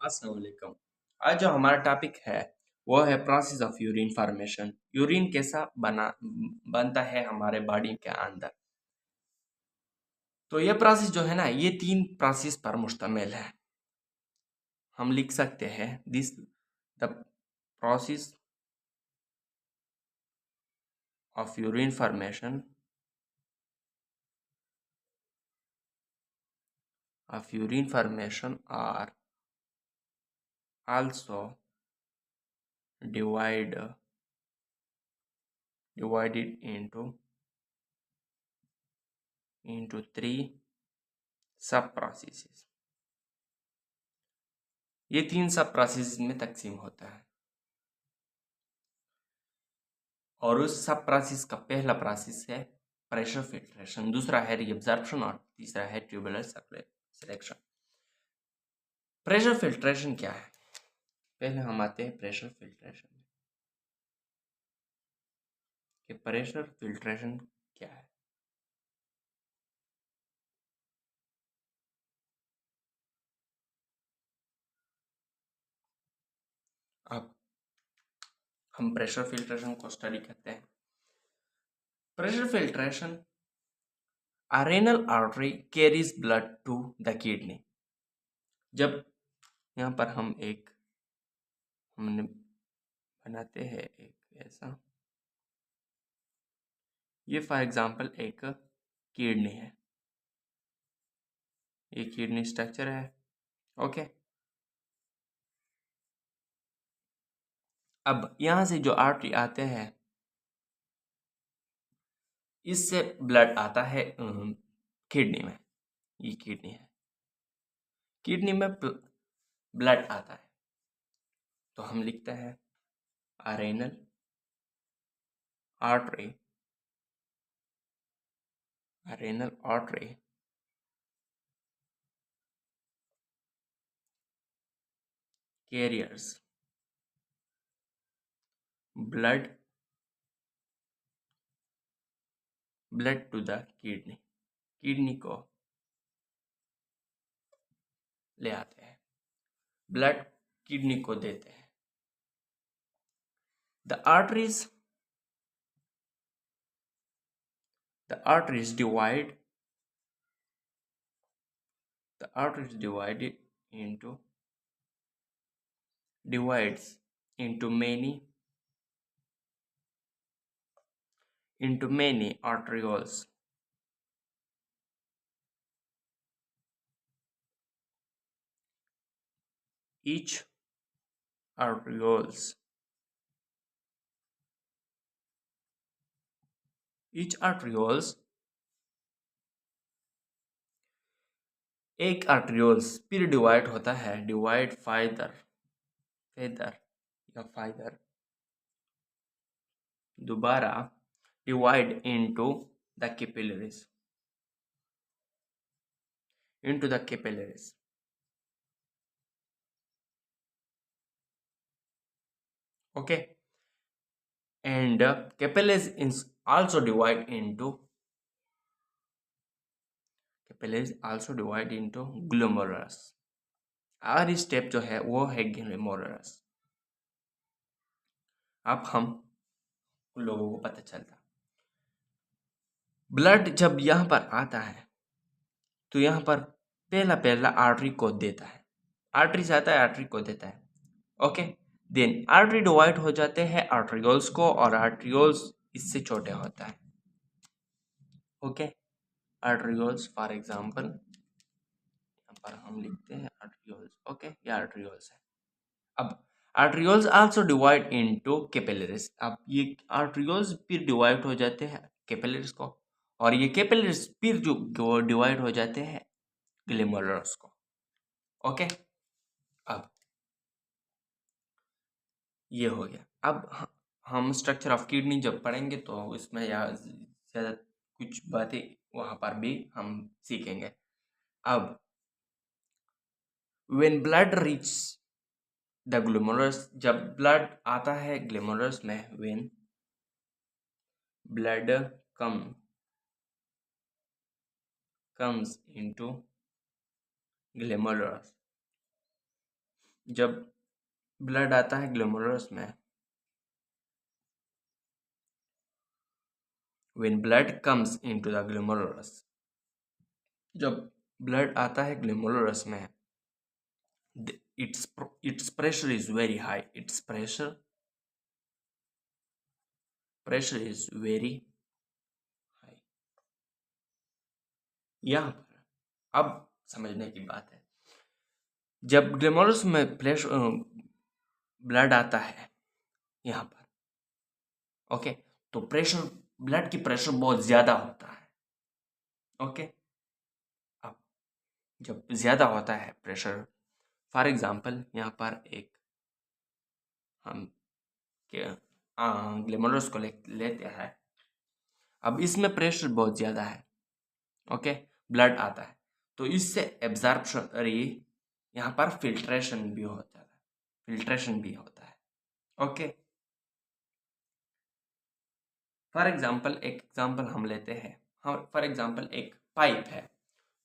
अस्सलाम वालेकुम। आज जो हमारा टॉपिक है वो है process of urine formation. Urine कैसा बनता है हमारे बॉडी के अंदर। तो ये प्रोसेस जो है ना, ये तीन प्रोसेस पर मुश्तमिल है। हम लिख सकते हैं this the process of urine formation are also divide divided into three sub processes. ये तीन सब प्रोसेस में तकसीम होता है और उस सब प्रोसेस का पहला प्रोसेस है प्रेशर फिल्ट्रेशन, दूसरा है रीअब्जॉर्प्शन और तीसरा है ट्यूबुलर सिलेक्शन। प्रेशर फिल्ट्रेशन क्या है? पहले हम आते हैं प्रेशर फिल्ट्रेशन में कि प्रेशर फिल्ट्रेशन क्या है। अब हम प्रेशर फिल्ट्रेशन को स्टडी करते हैं। Pressure filtration, a renal artery carries blood to the kidney। जब यहाँ पर हमने बनाते हैं एक ऐसा, ये फॉर एग्जांपल एक किडनी है, ये किडनी स्ट्रक्चर है। ओके, अब यहाँ से जो आर्टरी आते हैं, इससे ब्लड आता है किडनी में। ये किडनी है, किडनी में ब्लड आता है तो हम लिखते हैं renal artery, renal artery carriers blood to the kidney, kidney को ले आते हैं, ब्लड किडनी को देते हैं। The arteries divide the arteries divides into many arterioles. Each arterioles एक आर्टरियोल्स फिर डिवाइड होता है, डिवाइड फाइदर या फाइदर दोबारा divide into the capillaries okay, and capillaries is also divide into glomerulus। और स्टेप जो है वो है ग्लोमेरुलस। अब हम लोगों को पता चलता, ब्लड जब यहाँ पर आता है तो यहाँ पर पहला आर्टरी को देता है, आर्टरी से आता है, आर्टरी को देता है। ओके, देन आर्टरी डिवाइड हो जाते हैं आर्टरियोल्स को, और आर्टरियोल्स इससे छोटे होता है। ओके, आर्टरियोल्स फॉर एग्जांपल यहाँ पर हम लिखते हैं आर्टरियोल्स। ओके, ये आर्टरियोल्स है। अब arterioles also divide into capillaries. अब ये आर्टरियोल्स फिर डिवाइड हो जाते हैं कैपिलरीज को, और ये कैपिलरीज फिर जो डिवाइड हो जाते हैं ग्लोमेरुलस को। ओके, अब ये हो गया। अब हम स्ट्रक्चर ऑफ किडनी जब पढ़ेंगे तो इसमें या ज़्यादा कुछ बातें वहाँ पर भी हम सीखेंगे। अब when blood reach the glomerulus, जब ब्लड आता है ग्लोमेरुलस में, when blood comes into glomerulus, जब ब्लड आता है ग्लोमेरुलस में, when blood comes into the glomerulus, जब ब्लड आता है ग्लोमेरुलस में, its pressure is very high. Its pressure is very high. यहाँ पर अब समझने की बात है, जब ग्लोमेरुलस में ब्लड आता है यहाँ पर, ओके, तो प्रेशर, ब्लड की प्रेशर बहुत ज्यादा होता है, ओके। अब जब ज्यादा होता है प्रेशर, फॉर एग्जांपल यहाँ पर एक हम ग्लोमेरुलस को लेते हैं, अब इसमें प्रेशर बहुत ज्यादा है, ओके, ब्लड आता है, तो इससे एब्जॉर्प्शन, यहाँ पर फिल्ट्रेशन भी होता है, ओके। फॉर एग्जांपल एक एग्जांपल हम लेते हैं, फॉर एग्जांपल एक पाइप है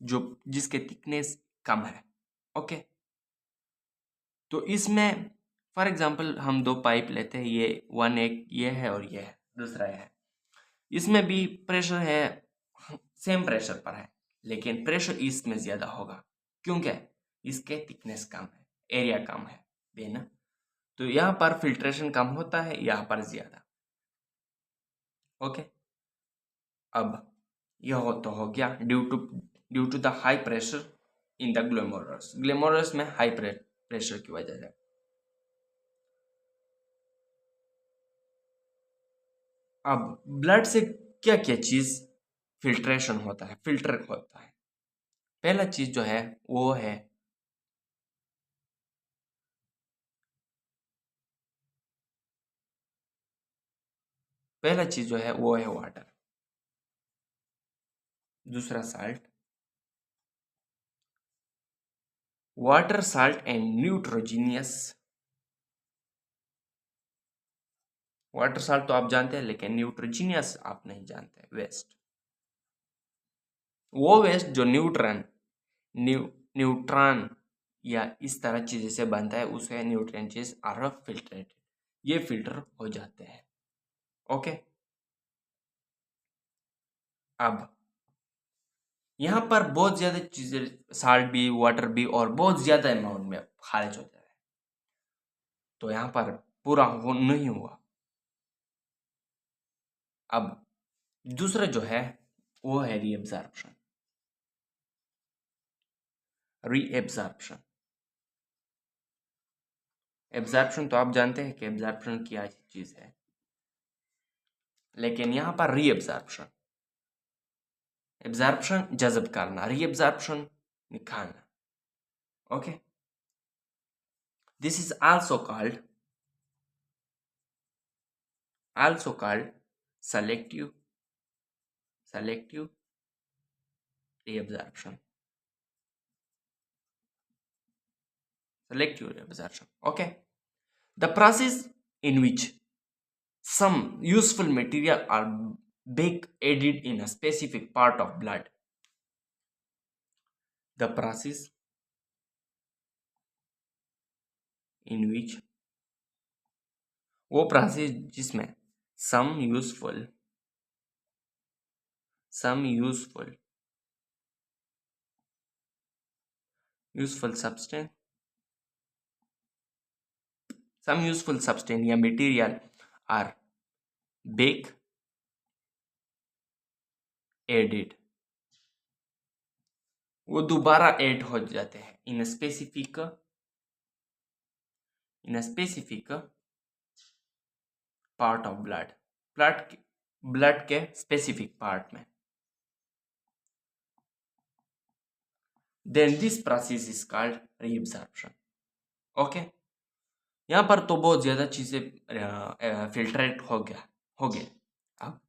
जिसके थिकनेस कम है, ओके। तो इसमें फॉर एग्जांपल हम दो पाइप लेते हैं, एक ये है और ये है, दूसरा है, इसमें भी प्रेशर है, सेम प्रेशर पर है, लेकिन प्रेशर इसमें ज्यादा होगा, क्योंकि इसके थिकनेस कम है, एरिया कम है, देना, तो यहाँ पर फिल्ट्रेशन कम होता है, यहाँ पर ज्यादा, ओके। अब यह तो हो गया due to the high pressure in the glomerulus में हाई प्रेशर की वजह से। अब ब्लड से क्या क्या चीज फिल्टर होता है। पहला चीज जो है वो है वाटर, दूसरा साल्ट, वाटर, साल्ट एंड न्यूट्रोजीनियस। वाटर साल्ट तो आप जानते हैं, लेकिन न्यूट्रोजीनियस आप नहीं जानते, वेस्ट। वो वेस्ट जो न्यूट्रॉन या इस तरह चीजें से बनता है, उसे न्यूट्रिएंट्स आर फिल्ट्रेटेड, ये फिल्टर हो जाते हैं, ओके। अब यहाँ पर बहुत ज्यादा चीजें, साल्ट भी, वाटर भी, और बहुत ज्यादा अमाउंट में खारिज होता है, तो यहाँ पर पूरा नहीं हुआ। अब दूसरा जो है वो है रीएब्जॉर्प्शन। एब्जॉर्प्शन तो आप जानते हैं कि एब्जॉर्प्शन क्या चीज है, लेकिन यहाँ पर रीएब्जॉर्प्शन, एब्जॉर्प्शन जज़ब करना, रीएब्जॉर्प्शन निकालना, okay. This is also called selective reabsorption, okay. The process in which some useful material are added in a specific part of blood. The process in which, वो process जिसमें some useful substance या material are added, वो दोबारा add हो जाते हैं in specific part of blood के specific part में। Then this process is called reabsorption, okay. यहाँ पर तो बहुत ज्यादा चीजें फिल्ट्रेट हो गए। अब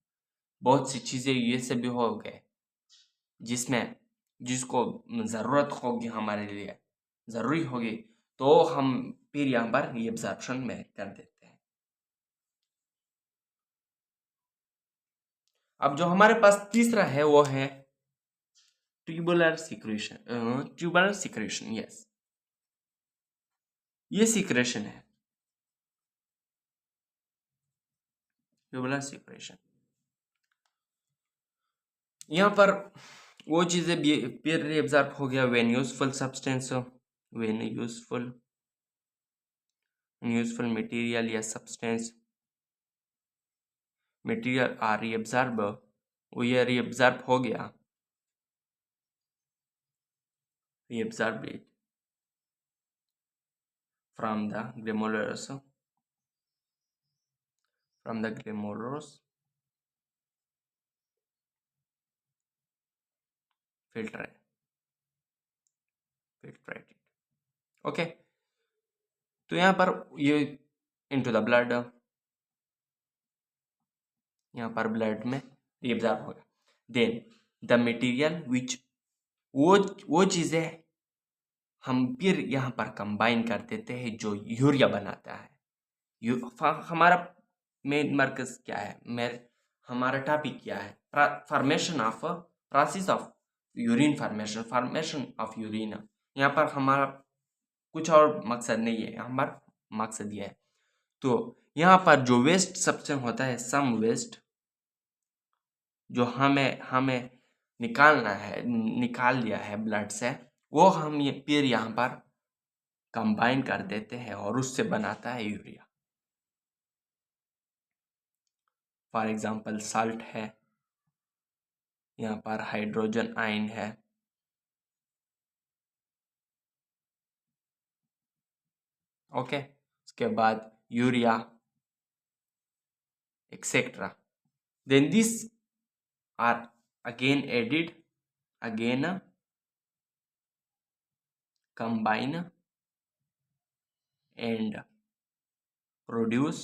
बहुत सी चीजें ये से भी हो गए जिसको जरूरत होगी, हमारे लिए जरूरी होगी, तो हम फिर यहाँ पर रीअब्जॉर्प्शन में कर देते हैं। अब जो हमारे पास तीसरा है वो है ट्यूबुलर सिक्रेशन, यस। ये सीक्रेशन है, ये बोला सीक्रेशन। यहाँ पर वो चीज़ें पीयर एब्जॉर्ब हो गया when useful substance, when useful material या सब्सटेंस मटेरियल आर रीअब्जॉर्ब, वो ये रीअब्जॉर्ब हो गया, reabsorb it from the glomerulus, filtrate it। Okay, तो यहाँ पर ये इनटू द ब्लड, यहाँ पर ब्लड में रिएब्जॉर्ब होगा। देन द मटेरियल विच, वो चीज़ें हम फिर यहाँ पर कंबाइन कर देते हैं जो यूरिया बनाता है। हमारा मेन मर्कज क्या है, हमारा टॉपिक क्या है, formation of, process of urine formation of urine. यहाँ पर हमारा कुछ और मकसद नहीं है, हमारा मकसद यह है। तो यहाँ पर जो वेस्ट सब्सटेंस होता है, सम वेस्ट जो हमें निकालना है, निकाल लिया है ब्लड से, वो हम ये फिर यहाँ पर कंबाइन कर देते हैं और उससे बनाता है यूरिया। फॉर एग्जांपल साल्ट है, यहाँ पर हाइड्रोजन आयन है, ओके, उसके बाद urea etcetera. Then this are again added, again combine and produce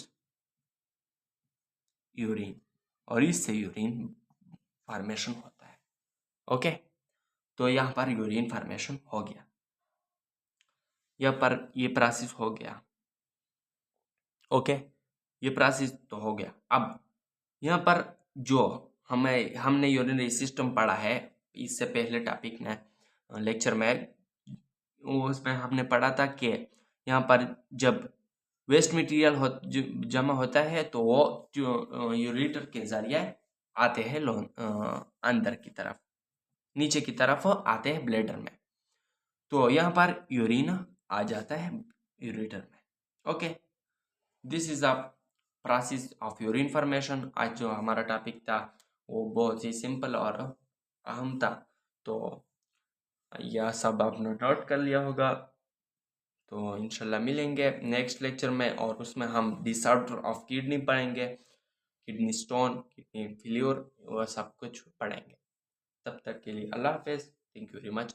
urine, और इससे यूरिन फॉर्मेशन होता है। ओके, तो यहाँ पर यूरिन फॉर्मेशन हो गया, यहाँ पर ये प्रोसेस हो गया। ओके, ये प्रोसेस तो हो गया। अब यहाँ पर जो हमने यूरिनरी सिस्टम पढ़ा है इससे पहले टॉपिक में, लेक्चर में, उसमें हमने पढ़ा था कि यहाँ पर जब वेस्ट मटेरियल जमा होता है तो वो यूरेटर के जरिए आते हैं अंदर की तरफ, नीचे की तरफ आते हैं ब्लैडर में, तो यहाँ पर यूरिन आ जाता है यूरेटर में। Okay, this is a process of urine formation. आज जो हमारा टॉपिक था वो बहुत ही सिंपल और अहम था, तो यह सब आपने नोट कर लिया होगा। तो इंशाल्लाह मिलेंगे नेक्स्ट लेक्चर में, और उसमें हम डिसऑर्डर ऑफ किडनी पढ़ेंगे, किडनी स्टोन, किडनी फेल्योर, वह सब कुछ पढ़ेंगे। तब तक के लिए अल्लाह हाफिज़, थैंक यू वेरी मच।